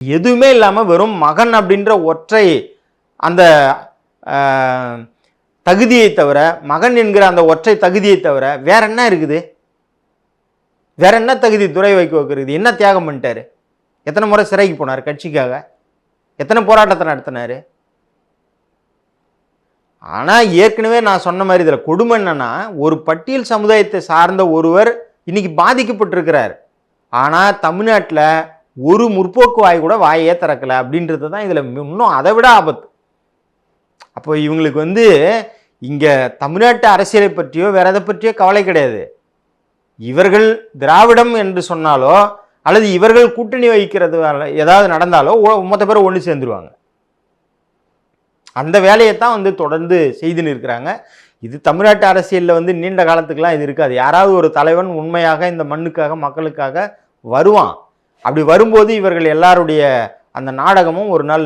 எதுவுமே இல்லாமல் வெறும் மகன் அப்படின்ற ஒற்றை அந்த தகுதியை தவிர, மகன் என்கிற அந்த ஒற்றை தகுதியை தவிர வேற என்ன இருக்குது? வேற என்ன தகுதி துரை வைகோவுக்கு இருக்குது? என்ன தியாகம் பண்ணிட்டாரு? எத்தனை முறை சிறைக்கு போனார் கட்சிக்காக? எத்தனை போராட்டத்தை நடத்தினாரு? ஆனால் ஏற்கனவே நான் சொன்ன மாதிரி இதில் கொடுமை என்னன்னா, ஒரு பட்டியல் சமுதாயத்தை சார்ந்த ஒருவர் இன்னைக்கு பாதிக்கப்பட்டிருக்கிறார். ஆனால் தமிழ்நாட்டில் ஒரு முற்போக்கு வாய் கூட வாயே திறக்கலை அப்படின்றது தான் இதில் இன்னும் அதை விட ஆபத்து. அப்போ இவங்களுக்கு இங்கே தமிழ்நாட்டு அரசியலை பற்றியோ வேற எதை பற்றியோ கவலை கிடையாது. இவர்கள் திராவிடம் என்று சொன்னாலோ அல்லது இவர்கள் கூட்டணி வைக்கிறது ஏதாவது நடந்தாலோ மொத்த பேர் ஒன்று சேர்ந்துருவாங்க. அந்த வேலையை தான் தொடர்ந்து செய்து நிற்கிறாங்க. இது தமிழ்நாட்டு அரசியலில் நீண்ட காலத்துக்கெல்லாம் இது இருக்காது. யாராவது ஒரு தலைவன் உண்மையாக இந்த மண்ணுக்காக மக்களுக்காக வருவான். அப்படி வரும்போது இவர்கள் எல்லாருடைய அந்த நாடகமும் ஒரு நாள்